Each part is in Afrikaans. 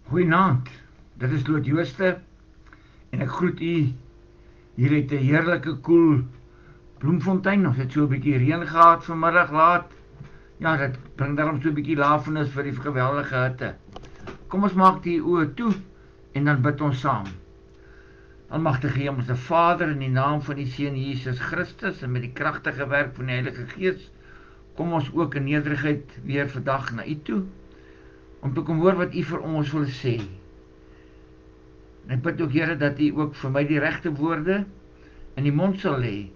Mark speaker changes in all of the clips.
Speaker 1: Goeienaand, dit is Loot Jooste en ek groet u. Hier het 'n heerlike koel Bloemfontein. Ons het so 'n bietjie reën gehad vanmiddag laat. Ja, dit bring daarom so 'n bietjie lafenis vir die geweldige hitte. Kom ons maak die oë toe en dan bid ons saam. Almagtige Hemelse Vader, in die naam van die Seun Jesus Christus en met die kragtige werk van die Heilige Gees, kom ons ook in nederigheid weer vandag na u toe, om te kom hoor wat u vir ons wil sê. En ek bid ook, Here, dat u ook vir my die regte woorde in die mond sal lê,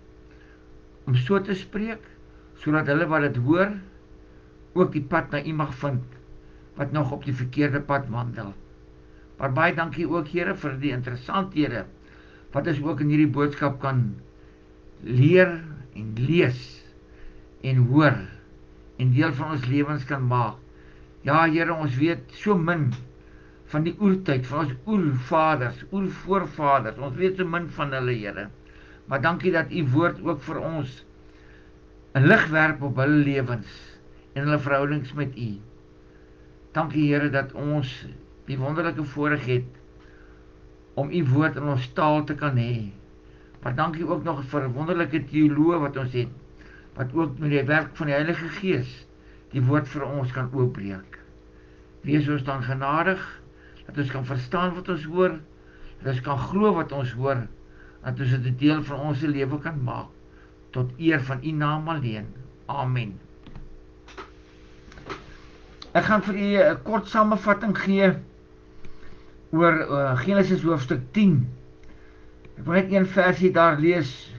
Speaker 1: om so te spreek, sodat hulle wat dit hoor, ook die pad na u mag vind, wat nog op die verkeerde pad wandel. Maar baie dankie ook, Here, vir die interessanthede, wat ons ook in hierdie boodskap kan leer en lees en hoor, en deel van ons lewens kan maak. Ja, Here, ons weet so min van die oertyd, van ons oervaders, oervoorvaders, ons weet so min van hulle, Here. Maar dankie dat u woord ook vir ons 'n lig werp op hulle lewens en hulle verhoudings met u. Dankie, Here, dat ons die wonderlike voorreg het om u woord in ons taal te kan hê. Maar dankie ook nog vir 'n wonderlike teoloog wat ons het, wat ook met die werk van die Heilige Gees die woord vir ons kan oopbreek. Wees ons dan genadig, dat ons kan verstaan wat ons hoor, dat ons kan glo wat ons hoor, dat ons dit 'n deel van ons lewe kan maak, tot eer van u naam alleen. Amen. Ek gaan vir u 'n kort samevatting gee oor Genesis hoofstuk 10. Ek wil net een versie daar lees,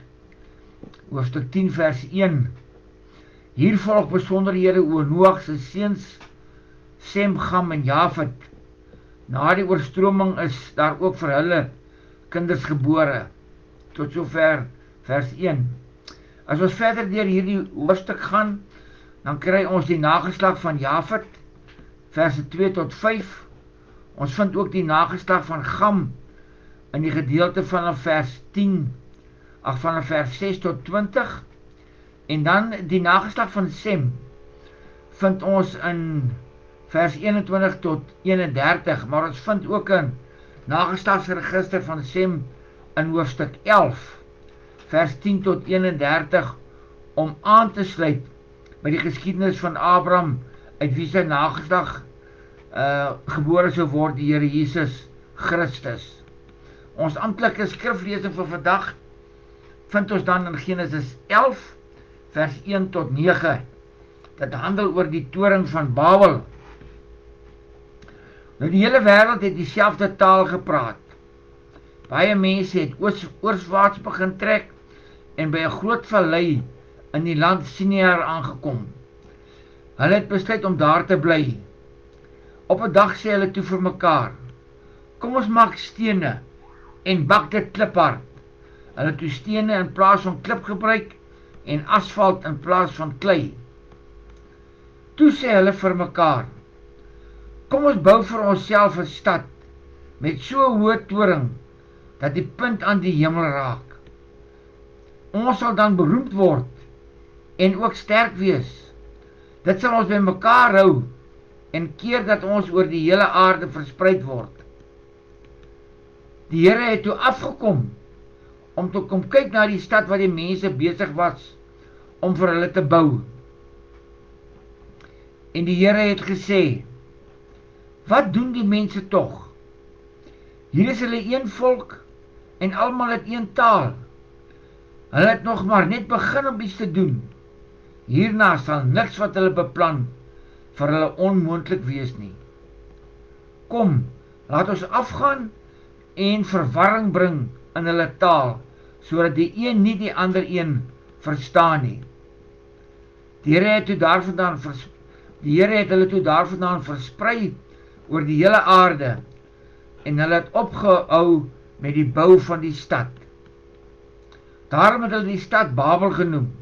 Speaker 1: hoofstuk 10 vers 1. Hier volg besonderhede oor Noag se seuns Sem, Cham en Jafet. Na die oorstroming is daar ook vir hulle kinders gebore. Tot sover vers 1. As ons verder deur hierdie hoofstuk gaan, dan kry ons die nageslag van Jafet, verse 2 tot 5. Ons vind ook die nageslag van Cham in die gedeelte van vers 10, van vers 6 tot 20. En dan die nageslag van Sem vind ons in vers 21 tot 31, maar ons vind ook 'n nageslagsregister van Sem in hoofstuk 11, vers 10 tot 31, om aan te sluit by die geskiedenis van Abraham, uit wie sy nageslag gebore sou word, die Here Jesus Christus. Ons amptelike skriflesing vir vandag vind ons dan in Genesis 11, vers 1 tot 9. Dit handel oor die toring van Babel. Nou, die hele wêreld het dieselfde taal gepraat. Baie mense het ooswaarts begin trek en by 'n groot vallei in die land Siniar aangekom. Hulle het besluit om daar te bly. Op 'n dag sê hulle toe vir mekaar: "Kom ons maak stene en bak dit kliphard." Hulle het toe stene in plaas van klip gebruik en asfalt in plaas van klei. Toe sê hulle vir mekaar: "Kom ons bou vir onsself 'n stad met so 'n hoë toring dat die punt aan die hemel raak. Ons sal dan beroemd word en ook sterk wees. Dit sal ons by mekaar hou en keer dat ons oor die hele aarde verspreid word." Die Here het toe afgekom om te kom kyk na die stad wat die mense besig was om vir hulle te bou. En die Here het gesê: "Wat doen die mense tog? Hier is hulle een volk en almal het een taal. Hulle het nog maar net begin om iets te doen. Hierna sal niks wat hulle beplan vir hulle onmoontlik wees nie. Kom, laat ons afgaan en verwarring bring in hulle taal, sodat die een nie die ander een verstaan nie." Die Here het hulle toe daarvandaan versprei oor die hele aarde, en hulle het opgehou met die bou van die stad. Daarom het hulle die stad Babel genoem,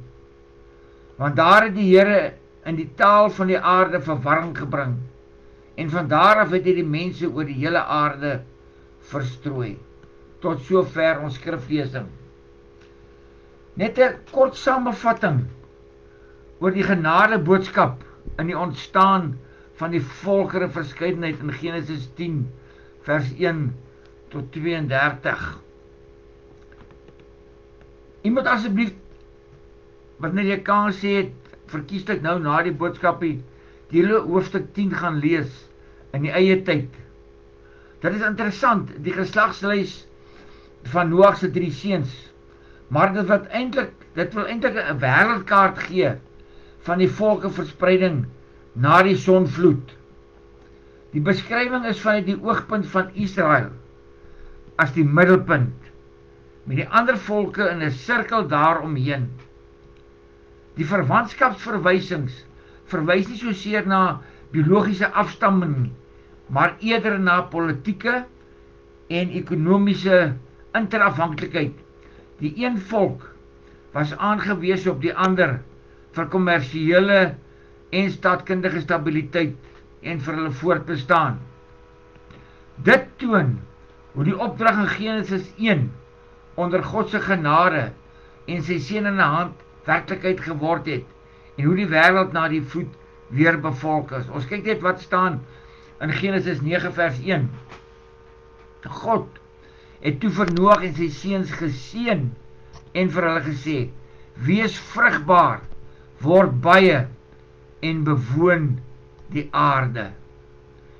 Speaker 1: want daar het die Here in die taal van die aarde verwarring gebring, en van daar af het hy die mense oor die hele aarde verstrooi. Tot sover ons skriflesing. Net 'n kort samevatting oor die genade boodskap in die ontstaan van die volkere verskeidenheid in Genesis 10 vers 1 tot 32. Iemand asseblief wat net jy kan sê het, verkieslik nou na die boodskapie, die hele hoofstuk 10 gaan lees in die eie tyd. Dit is interessant, die geslagslys van Noag se 3 seuns, maar dit wil eintlik 'n wêreldkaart gee van die volkeverspreiding na die sonvloed. Die beskrywing is vanuit die oogpunt van Israel as die middelpunt, met die ander volke in 'n sirkel daaromheen. Die verwantskapsverwysings verwys nie soseer na biologiese afstamming nie, maar eerder na politieke en ekonomiese interafhanklikheid. Die een volk was aangewese op die ander vir kommersiële en staatkundige stabiliteit en vir hulle voortbestaan. Dit toon hoe die opdrag in Genesis 1 onder God se genade en sy seënende hand werklikheid geword het en hoe die wêreld na die vloed weer bevolk is. Ons kyk net wat staan in Genesis 9 vers 1. God het toe vir Noag en sy seuns geseën en vir hulle gesê: wees vrugbaar, word baie en bewoon die aarde.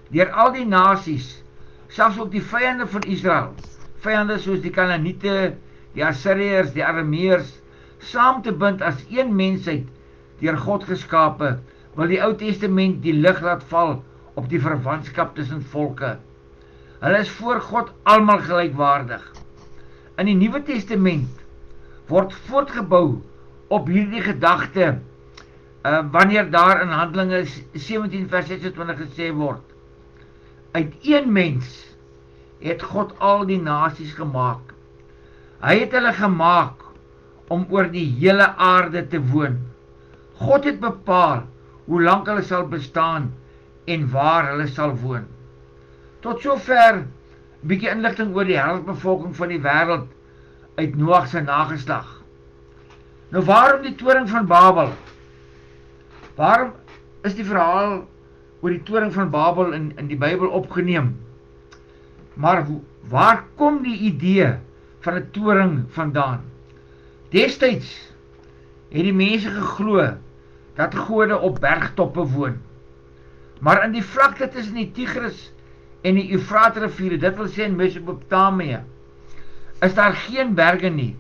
Speaker 1: Deur al die nasies, selfs ook die vyande van Israel, vyande soos die Kanaaniete, die Assiriërs, die Arameërs, saam te bind as een mensheid deur God geskape, wil die Ou Testament die lig laat val op die verwantskap tussen volke. Hulle is voor God almal gelykwaardig. In die Nuwe Testament word voortgebou op hierdie gedagte wanneer daar in Handelinge 17 vers 26 gesê word: uit een mens het God al die nasies gemaak. Hy het hulle gemaak om oor die hele aarde te woon. God het bepaal hoe lank hulle sal bestaan en waar hulle sal woon. Tot sover 'n bietjie inligting oor die helfbevolking van die wêreld uit Noag se nageslag. Nou waarom die toring van Babel? Waarom is die verhaal oor die toring van Babel in die Bybel opgeneem? Maar waar kom die idee van 'n toring vandaan? Destyds het die mense geglo dat gode op bergtoppe woon. Maar in die vlakte tussen die Tigris en die Eufraat riviere, dit wil sê in Mesopotamië, is daar geen berge nie.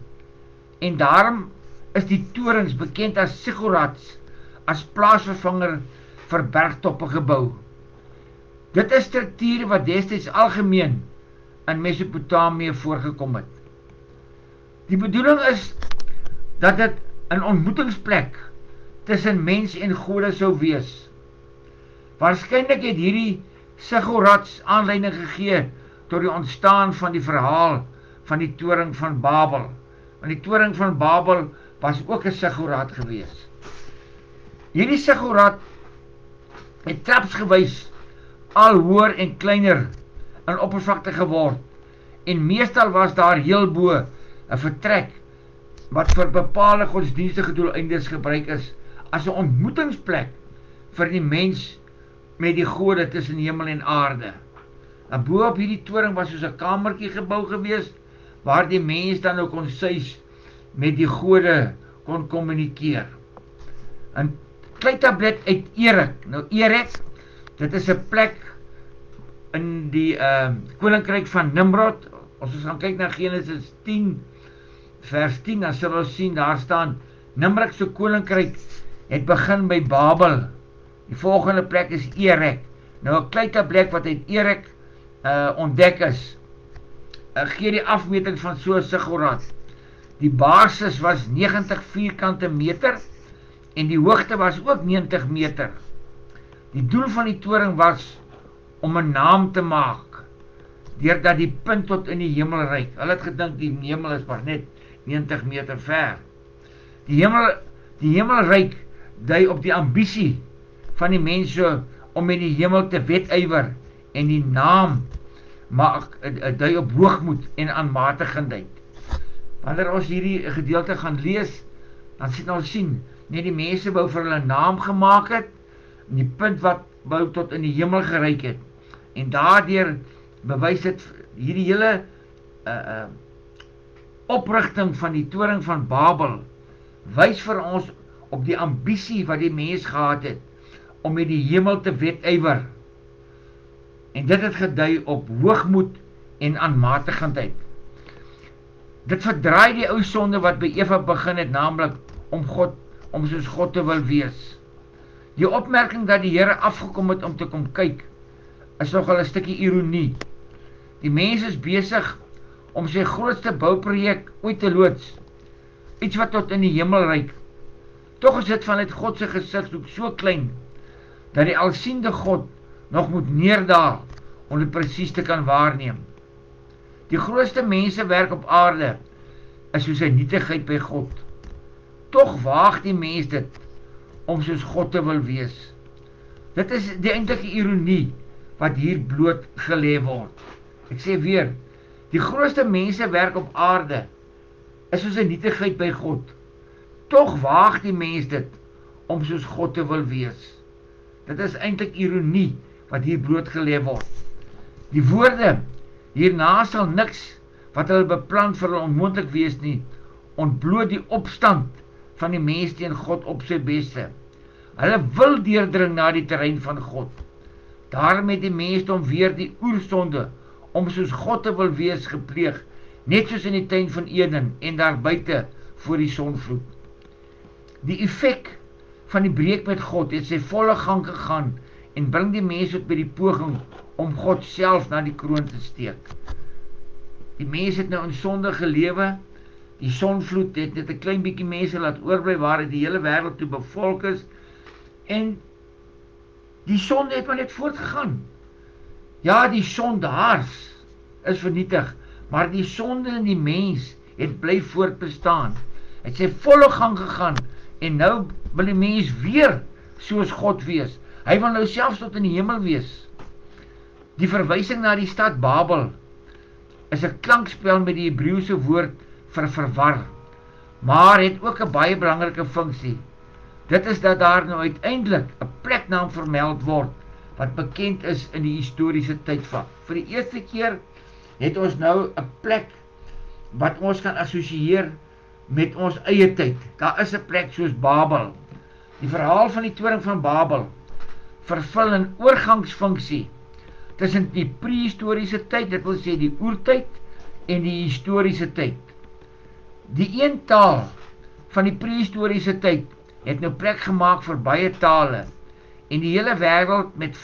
Speaker 1: En daarom is die torings bekend as siggurats, as plaasvervanger vir bergtoppe gebou. Dit is strukture wat destyds algemeen in Mesopotamië voorgekom het. Die bedoeling is dat dit 'n ontmoetingsplek tussen mens en gode sou wees. Waarskynlik het hierdie siggurats aanleiding gegee tot die ontstaan van die verhaal van die toring van Babel. Want die toring van Babel was ook 'n siggurat gewees. Hierdie siggurat het trapsgewys al hoër en kleiner in oppervlakte geword, en meestal was daar heel bo 'n vertrek wat vir bepaalde godsdienstige doeleindes gebruik is as 'n ontmoetingsplek vir die mens met die gode tussen hemel en aarde. En bo op hierdie toring was soos 'n kamertjie gebou gewees waar die mens dan ook kon suis met die gode kon kommunikeer. 'n Kleitablet uit Erek. Nou Erek, dit is 'n plek in die koninkryk van Nimrod. As ons gaan kyk na Genesis 10 vers 10, dan sal ons sien daar staan Nimrod se koninkryk het begin by Babel. Die volgende plek is Erek. Nou 'n kleitablet wat uit Erek ontdek is, gee die afmeting van so 'n siggurat. Die basis was 90 vierkante meter en die hoogte was ook 90 meter. Die doel van die toring was om 'n naam te maak, deurdat die punt tot in die hemel reik. Hulle het gedink die hemel is maar net 90 meter ver. Die hemelryk dui op die ambisie van die mense om met die hemel te wedywer, en die naam dui op hoogmoed en aanmatigendheid. Wanneer ons hierdie gedeelte gaan lees, dan sien ons net die mense wou vir hulle naam gemaak het, en die punt wat wou tot in die hemel gereik het. En daardeur bewys dit hierdie hele oprigting van die toring van Babel, wys vir ons op die ambisie wat die mens gehad het, om met die hemel te wedywer. En dit het gedui op hoogmoed en aanmatigendheid. Dit verdraai die ou sonde wat by Eva begin het, naamlik om soos God te wil wees. Die opmerking dat die Here afgekom het om te kom kyk, is nogal 'n stukkie ironie. Die mens is besig om sy grootste bouprojek ooit te loods, iets wat tot in die hemel reik. Tog is dit vanuit God se gesighoek so klein, dat die alsiende God nog moet neerdaal om dit presies te kan waarneem. Die grootste mensewerk op aarde is soos 'n nietigheid by God. Tog waag die mens dit om soos God te wil wees. Dit is die eintlike ironie wat hier bloot gelê word. Ek sê weer, die grootste mensewerk op aarde is soos 'n nietigheid by God. Tog waag die mens dit om soos God te wil wees. Dit is eintlik ironie wat hier bloot gelê word. Die woorde, hierna sal niks wat hulle beplan vir hulle onmoontlik wees nie, ontbloot die opstand van die mens teen God op sy beste. Hulle wil deurdring na die terrein van God. Daarom het die mensdom weer die oersonde om soos God te wil wees gepleeg, net soos in die tuin van Eden en daar buite voor die sonvloed. Die effek van die breek met God het sy volle gang gegaan en bring die mens tot by die poging om God self na die kroon te steek. Die mens het nou in sonde gelewe, die sonvloed het net 'n klein bietjie mense laat oorbly waar die hele wêreld toe bevolk is, en die sonde het maar net voortgegaan. Ja, die sondaars is vernietig, maar die sonde in die mens het bly voortbestaan. Het sy volle gang gegaan, en nou wil die mens weer soos God wees. Hy wil nou selfs tot in die hemel wees. Die verwysing na die stad Babel is 'n klankspel met die Hebreëse woord vir verwar, maar het ook 'n baie belangrike funksie. Dit is dat daar nou uiteindelik 'n pleknaam vermeld word, wat bekend is in die historiese tydvak. Vir die eerste keer het ons nou 'n plek wat ons kan assosieer met ons eie tyd. Daar is 'n plek soos Babel. Die verhaal van die toring van Babel vervul 'n oorgangsfunksie tussen die prehistoriese tyd, dit wil sê die oertyd, en die historiese tyd. Die een taal van die prehistoriese tyd het nou plek gemaak vir baie tale, en die hele wêreld met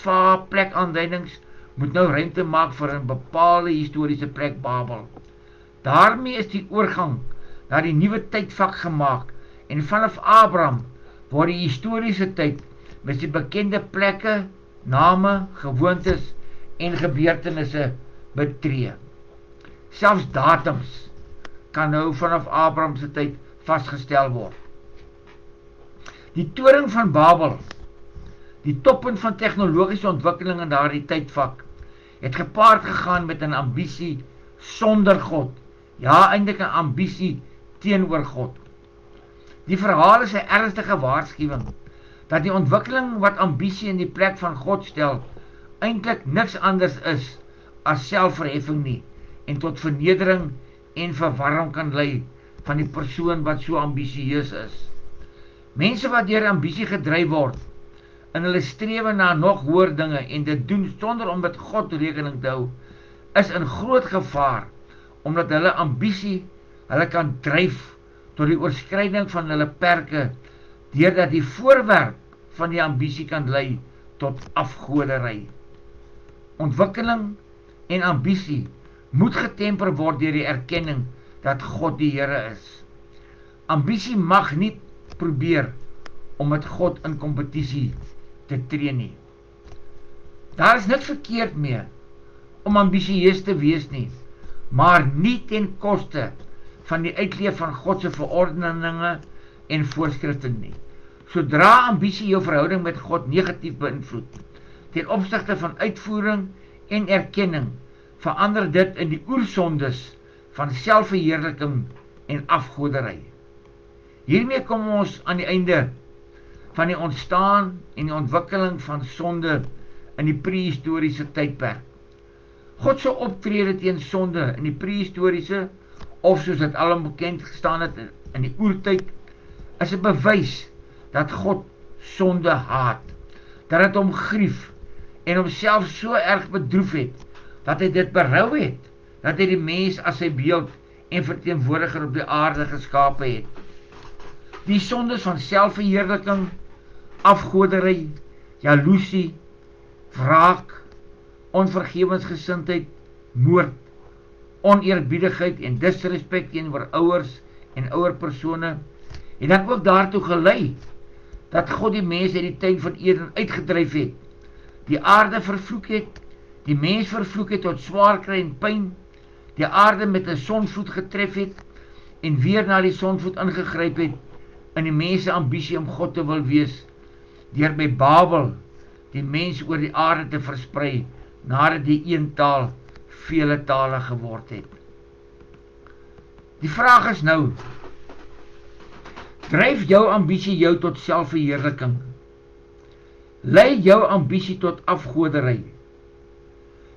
Speaker 1: plekaanduidings moet nou ruimte maak vir 'n bepaalde historiese plek Babel. Daarmee is die oorgang na die nuwe tydvak gemaak, en vanaf Abraham word die historiese tyd met die bekende plekke, name, gewoontes en gebeurtenisse betree. Selfs datums kan nou vanaf Abraham se tyd vasgestel word. Die toring van Babel, die toppunt van tegnologiese ontwikkeling in daardie tydvak, het gepaard gegaan met 'n ambisie sonder God. Ja, eintlik 'n ambisie teenoor God. Die verhaal is 'n ernstige waarskuwing dat die ontwikkeling wat ambisie in die plek van God stel, eintlik niks anders is as selfverheffing nie, en tot vernedering en verwarring kan lei van die persoon wat so ambisieus is. Mense wat deur ambisie gedryf word, in hulle strewe na nog hoër dinge, en dit doen sonder om met God rekening te hou, is in groot gevaar, omdat hulle ambisie hulle kan dryf tot die oorskryding van hulle perke, deurdat die voorwerp van die ambisie kan lei tot afgoderry. Ontwikkeling en ambisie moet getemper word deur die erkenning dat God die Here is. Ambisie mag nie probeer om met God in kompetisie te tree nie. Daar is niks verkeerd mee om ambisieus te wees nie, maar nie ten koste van die uitleef van God se verordeninge en voorskrifte nie. Sodra ambisie jou verhouding met God negatief beïnvloed, ten opsigte van uitvoering en erkenning, verander dit in die oersondes van selfverheerliking en afgoderry. Hiermee kom ons aan die einde van die ontstaan en die ontwikkeling van sonde in die prehistoriese tydperk. God se optrede teen sonde in die prehistoriese, of soos dit alom bekend gestaan het in die oertyd, is 'n bewys dat God sonde haat, dat dit hom grief en homself so erg bedroef het, dat hy dit berou het, dat hy die mens as sy beeld en verteenwoordiger op die aarde geskape het. Die sondes van selfverheerliking, afgoderry, jaloesie, wraak, onvergewensgesindheid, moord, oneerbiedigheid en disrespek teenoor ouers en ouer persone, en dan ook daartoe gelei, dat God die mens uit die tuin van Eden uitgedryf het, die aarde vervloek het, die mens vervloek het tot swaar kry en pyn, die aarde met 'n sonvloed getref het, en weer na die sonvloed ingegryp het, in die mense ambisie om God te wil wees, deur by Babel die mens oor die aarde te versprei, nadat die een taal vele tale geword het. Die vraag is nou, dryf jou ambisie jou tot selfverheerliking? Lei jou ambisie tot afgoderry?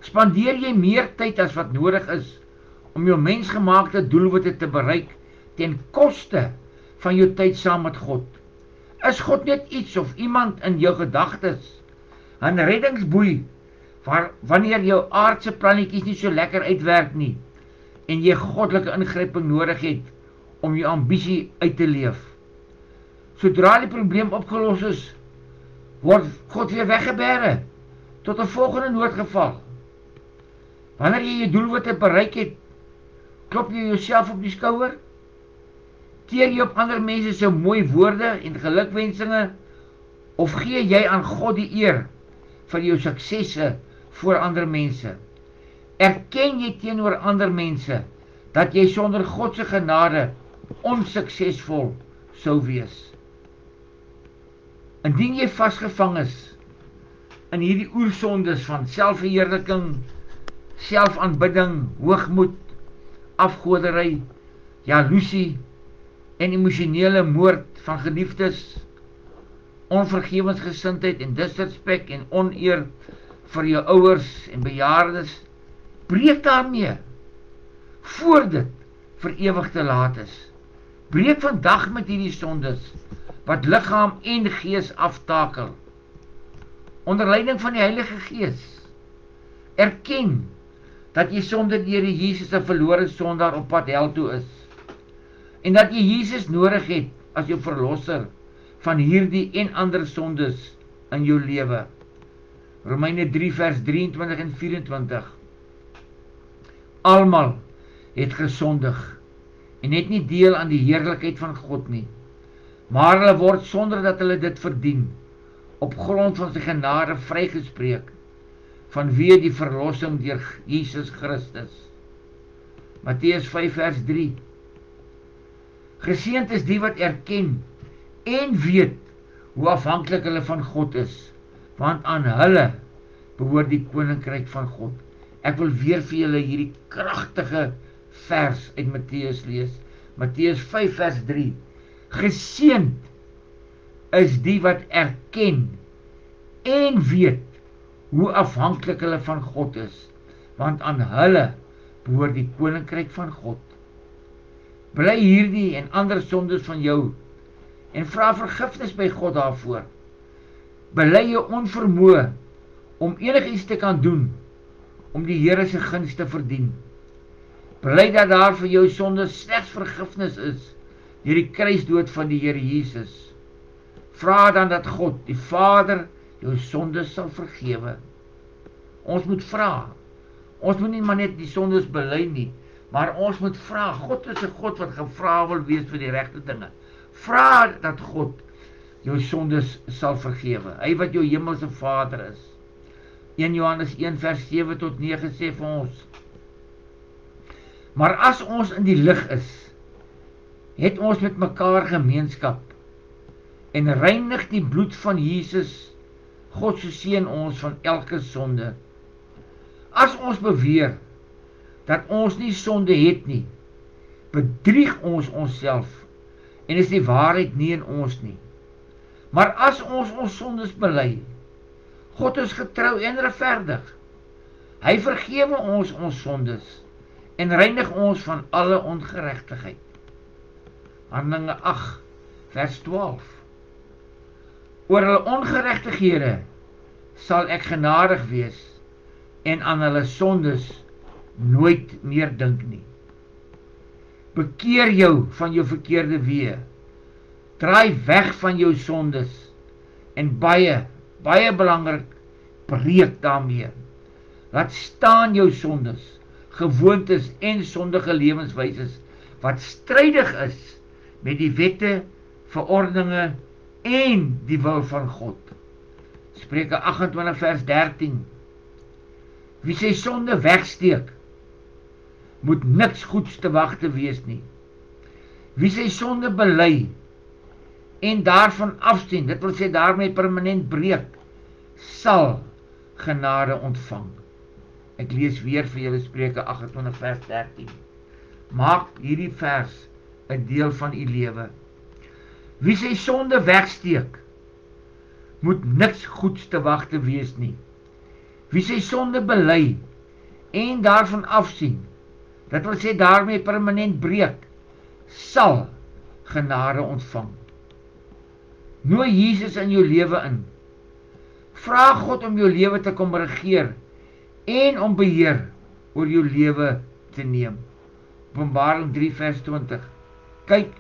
Speaker 1: Spandeer jy meer tyd as wat nodig is om jou mensgemaakte doelwitte te bereik ten koste van jou tyd saam met God? Is God net iets of iemand in jou gedagtes, 'n reddingsboei, wanneer jou aardse plannetjies nie so lekker uitwerk nie, en jy goddelike ingryping nodig het om jou ambisie uit te leef? Sodra die probleem opgelos is, word God weer weggebere, tot 'n volgende noodgeval. Wanneer jy jou doelwitte bereik het, klop jy jouself op die skouer? Teer jy op ander mense se mooi woorde en gelukwensinge, of gee jy aan God die eer vir jou suksesse voor ander mense? Erken jy teenoor ander mense dat jy sonder God se genade onsuksesvol sou wees? Indien jy vasgevang is in hierdie oersondes van selfverheerliking, selfaanbidding, hoogmoed, afgoderry, jaloesie en emosionele moord van geliefdes, onvergewensgesindheid en disrespek en oneer vir jou ouers en bejaardes, breek daarmee, voor dit vir ewig te laat is. Breek vandag met hierdie sondes, wat liggaam en gees aftakel, onder leiding van die Heilige Gees. Erken dat jy sonder die Here Jesus 'n verlore sondaar op pad hel toe is, en dat jy Jesus nodig het as jou verlosser van hierdie en ander sondes in jou lewe. Romeine 3 vers 23 en 24. Almal het gesondig en het nie deel aan die heerlikheid van God nie, maar hulle word sonder dat hulle dit verdien, op grond van sy genade vrygespreek, vanweë die verlossing deur Jesus Christus. Matteus 5 vers 3. Geseënd is die wat erken en weet hoe afhanklik hulle van God is, want aan hulle behoort die koninkryk van God. Ek wil weer vir julle hierdie kragtige vers uit Matteus lees. Matteus 5 vers 3. Geseënd is die wat erken en weet hoe afhanklik hulle van God is, want aan hulle behoort die koninkryk van God. Bely hierdie en ander sondes van jou en vra vergifnis by God daarvoor. Bely jou onvermoë om enigiets te kan doen om die Here se guns te verdien. Bely dat daar vir jou sondes slegs vergifnis is deur die kruisdood van die Here Jesus. Vra dan dat God, die Vader, jou sondes sal vergewe. Ons moet vra. Ons moet nie maar net die sondes bely nie, maar ons moet vra. God is 'n God wat gevra wil wees vir die regte dinge. Vra dat God jou sondes sal vergewe. Hy wat jou hemelse Vader is. 1 Johannes 1 vers 7 tot 9 sê vir ons: Maar as ons in die lig is, het ons met mekaar gemeenskap, en reinig die bloed van Jesus, God se seun, ons van elke sonde. As ons beweer dat ons nie sonde het nie, bedrieg ons onsself, en is die waarheid nie in ons nie. Maar as ons sondes bely, God is getrou en regverdig. Hy vergewe ons sondes en reinig ons van alle ongeregtigheid. Handelinge 8 vers 12. Oor hulle ongeregtighede sal ek genadig wees en aan hulle sondes nooit meer dink nie. Bekeer jou van jou verkeerde weë. Draai weg van jou sondes en baie belangrik, breek daarmee. Laat staan jou sondes, gewoontes en sondige lewenswyses wat strydig is met die wette, verordeninge en die wil van God. Spreuke 28 vers 13. Wie sy sonde wegsteek, moet niks goeds te wagte wees nie. Wie sy sonde bely en daarvan afsien, dit wil sê daarmee permanent breek, sal genade ontvang. Ek lees weer vir julle Spreuke 28 vers 13. Maak hierdie vers 'n deel van u lewe. Wie sy sonde wegsteek, moet niks goeds te wagte wees nie. Wie sy sonde bely en daarvan afsien, dit wil sê daarmee permanent breek, sal genade ontvang. Nooi Jesus in jou lewe in. Vra God om jou lewe te kom regeer en om beheer oor jou lewe te neem. Openbaring 3 vers 20. Kyk,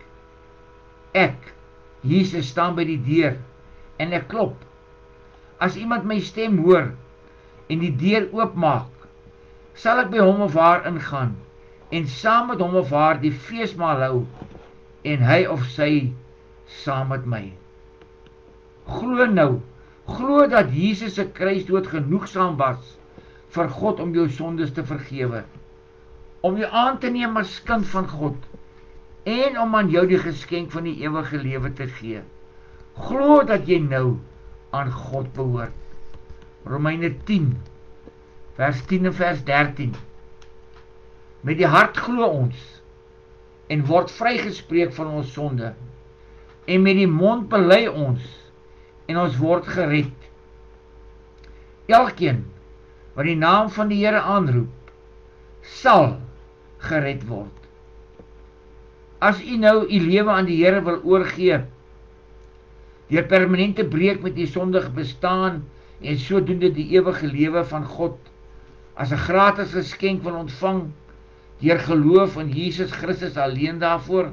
Speaker 1: ek, Jesus, staan by die deur en ek klop. As iemand my stem hoor en die deur oopmaak, sal ek by hom of haar ingaan en saam met hom of haar die feesmaal hou en hy of sy saam met my. Glo nou, glo dat Jesus se kruisdood genoegsaam was vir God om jou sondes te vergewe, om jou aan te neem as kind van God en om aan jou die geskenk van die ewige lewe te gee. Glo dat jy nou aan God behoort. Romeine 10 vers 10 en vers 13. Met die hart glo ons en word vrygespreek van ons sonde, en met die mond bely ons en ons word gered. Elkeen wat die naam van die Here aanroep, sal gered word. As u nou u lewe aan die Here wil oorgee, deur permanente breek met die sondige bestaan en sodoende die ewige lewe van God as 'n gratis geskenk wil ontvang deur geloof in Jesus Christus alleen daarvoor,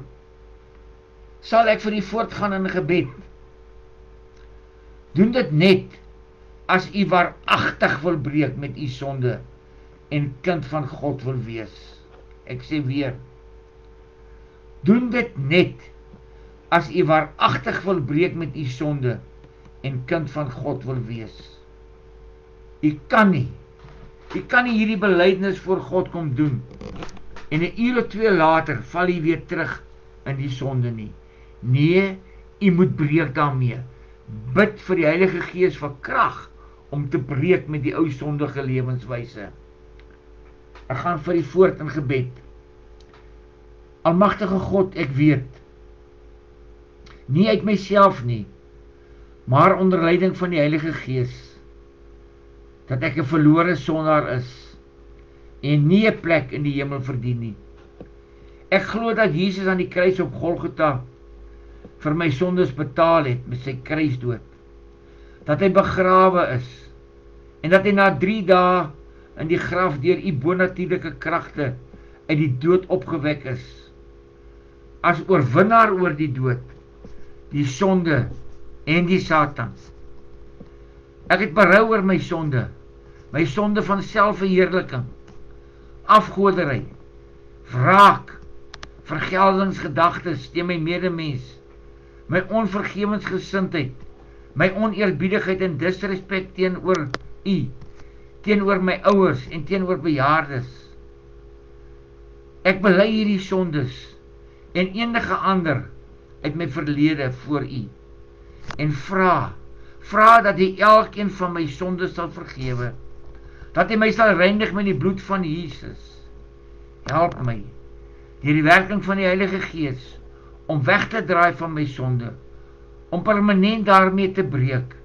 Speaker 1: sal ek vir u voortgaan in gebed. Doen dit net as u waaragtig wil breek met u sonde en kind van God wil wees. Ek sê weer, doen dit net as u waaragtig wil breek met u sonde en kind van God wil wees. U kan nie hierdie belydenis voor God kom doen en 'n uur of 2 later val u weer terug in die sonde nie. Nee, u moet breek daarmee. Bid vir die Heilige Gees vir krag om te breek met die ou sondige lewenswyse. Ek gaan vir u voort in gebed. Almagtige God, ek weet, nie uit myself nie, maar onder leiding van die Heilige Gees, dat ek 'n verlore sondaar is en nie 'n plek in die hemel verdien nie. Ek glo dat Jesus aan die kruis op Golgotha vir my sondes betaal het met sy kruisdood, dat hy begrawe is en dat hy na 3 dae in die graf deur u bonatuurlike kragte uit die dood opgewek is, as oorwinnaar oor die dood, die sonde en die Satan. Ek het berou oor my sonde van selfverheerliking, afgoderry, wraak, vergeldingsgedagtes teen my medemens, my onvergewensgesindheid, my oneerbiedigheid en disrespek teenoor u, teenoor my ouers en teenoor bejaardes. Ek bely hierdie sondes en enige ander uit my verlede voor u en vra dat hy elkeen van my sondes sal vergewe, dat hy my sal reinig met die bloed van Jesus. Help my deur die werking van die Heilige Gees om weg te draai van my sonde, om permanent daarmee te breek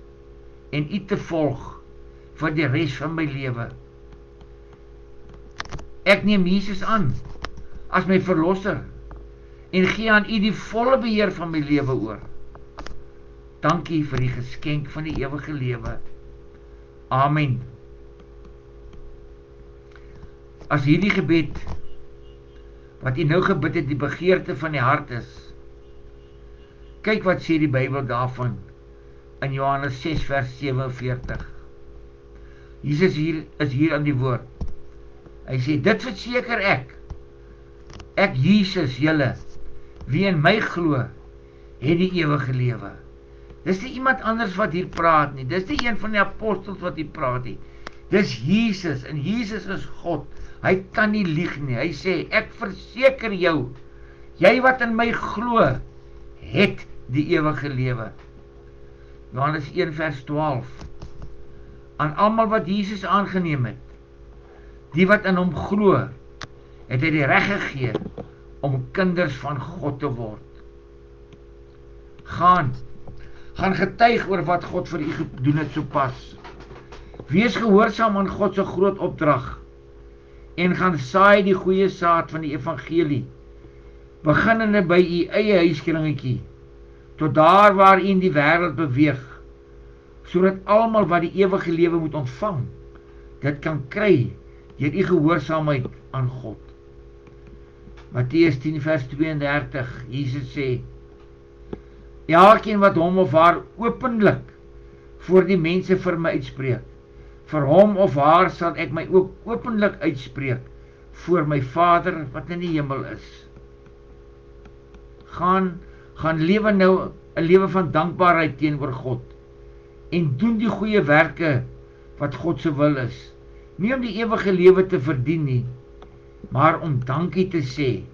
Speaker 1: en U te volg vir die res van my lewe. Ek neem Jesus aan as my verlosser en gee aan U die volle beheer van my lewe oor. Dankie vir die geskenk van die ewige lewe. Amen. As hierdie gebed wat U nou gebid het die begeerte van die hart is, kyk wat sê die Bybel daarvan in Johannes 6 vers 47. Jesus is hier aan die woord. Hy sê, dit verseker ek Jesus julle, wie in my glo, het die ewige lewe. Dis nie iemand anders wat hier praat nie, dis nie een van die apostels wat hier praat nie, dis Jesus, en Jesus is God, hy kan nie lieg nie, hy sê, ek verseker jou, jy wat in my glo, het die ewige lewe. Johannes 1 vers 12, aan almal wat Jesus aangeneem het, die wat in hom glo, het hy die reg gegee, om kinders van God te word. Gaan getuig oor wat God vir u gedoen het so pas. Wees gehoorsaam aan God se groot opdrag, en gaan saai die goeie saad van die evangelie, beginnende by u eie huiskringetjie, tot daar waar u in die wêreld beweeg, sodat almal wat die ewige lewe moet ontvang, dit kan kry, deur u gehoorsaamheid aan God. Matteus 10 vers 32, Jesus sê, elkeen wat hom of haar openlik voor die mense vir my uitspreek, vir hom of haar sal ek my ook openlik uitspreek, voor my Vader wat in die hemel is. Gaan lewe nou 'n lewe van dankbaarheid teenoor God, en doen die goeie werke wat God se wil is, nie om die ewige lewe te verdien nie, maar om dankie te sê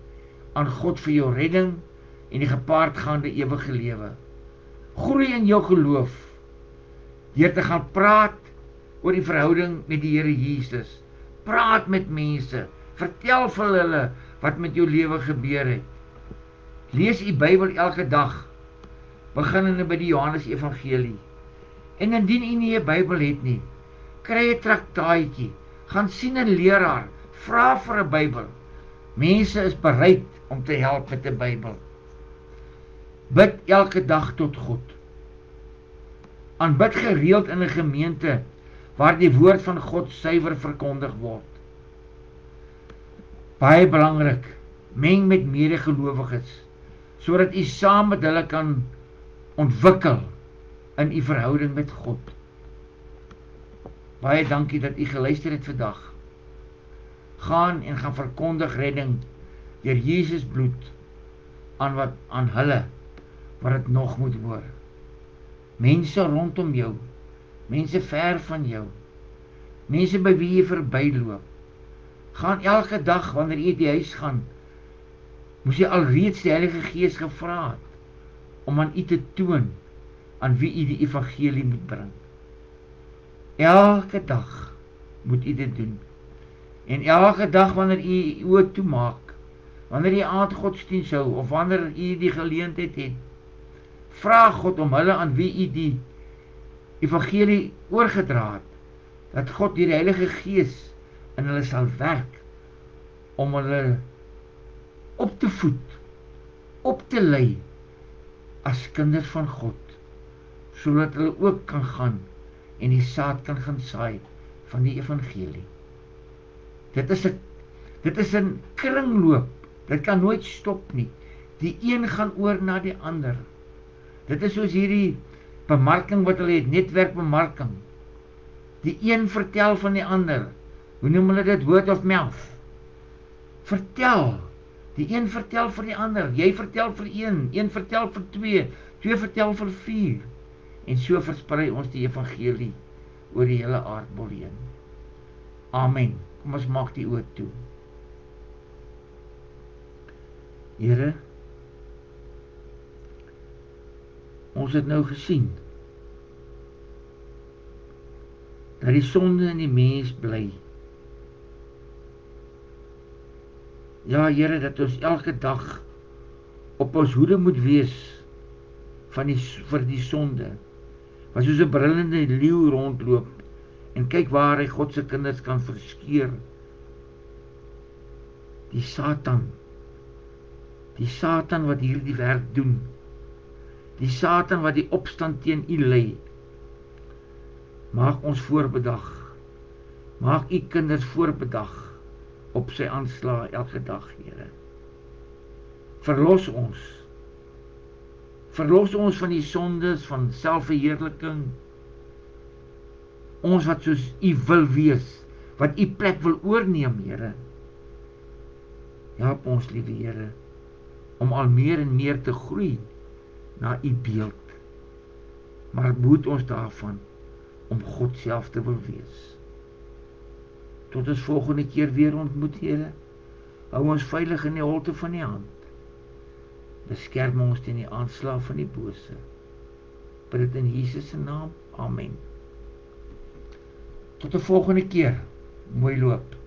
Speaker 1: aan God vir jou redding en die gepaardgaande ewige lewe. Groei in jou geloof, deur te gaan praat oor die verhouding met die Here Jesus. Praat met mense, vertel vir hulle wat met jou lewe gebeur het. Lees die Bybel elke dag, beginnende by die Johannes Evangelie. En indien u nie 'n Bybel het nie, kry 'n traktaatjie, gaan sien 'n leraar, vra vir 'n Bybel. Mense is bereid om te help met 'n Bybel. Bid elke dag tot God. Aanbid gereeld in 'n gemeente waar die woord van God suiwer verkondig word. Baie belangrik, meng met medegelowiges, sodat u saam met hulle kan ontwikkel in u verhouding met God. Baie dankie dat u geluister het vandag. Gaan verkondig redding deur Jesus bloed aan hulle wat dit nog moet hoor. Mense rondom jou, mense ver van jou, mense by wie jy verbyloop. Gaan elke dag wanneer jy die huis gaan, moes jy alreeds die Heilige Gees gevra het om aan u te toon aan wie u die evangelie moet bring. Elke dag moet u dit doen. En elke dag wanneer u oë toemaak, wanneer jy aandgodsdiens hou, of wanneer u die geleentheid het, vra God om hulle aan wie u die evangelie oorgedra het, dat God deur die Heilige Gees in hulle sal werk, om hulle op te voed, op te lei, as kinders van God, sodat hulle ook kan gaan, en die saad kan gaan saai, van die evangelie. Dit is 'n kringloop, dit kan nooit stop nie, die een gaan oor na die ander. Dit is soos hierdie bemarking wat hulle het, netwerkbemarking. Die een vertel van die ander, hoe noem hulle dit, word of mouth. Vertel, die een vertel vir die ander, jy vertel vir een vertel vir twee vertel vir 4, en so versprei ons die evangelie oor die hele aardbol heen. Amen. Kom ons maak die oë toe. Here, ons het nou gesien dat die sonde in die mens bly. Ja, Here, dat ons elke dag op ons hoede moet wees vir die sonde, wat soos 'n brullende leeu rondloop, en kyk waar hy God se kinders kan verskeur. Die Satan wat hierdie werk doen, die Satan wat die opstand teen u lei, maak ons voorbedag, maak u kinders voorbedag op sy aanslag elke dag, Here. Verlos ons van die sondes, van selfverheerliking, ons wat soos u wil wees, wat u plek wil oorneem, Here. Help ons, liewe Here, om al meer en meer te groei na u beeld, maar behoed ons daarvan om God self te wil wees. Tot ons volgende keer weer ontmoet, Here, hou ons veilig in die holte van die hand, beskerm ons teen die aanslag van die bose. Bid dit in Jesus se naam, amen. Tot die volgende keer, mooi loop.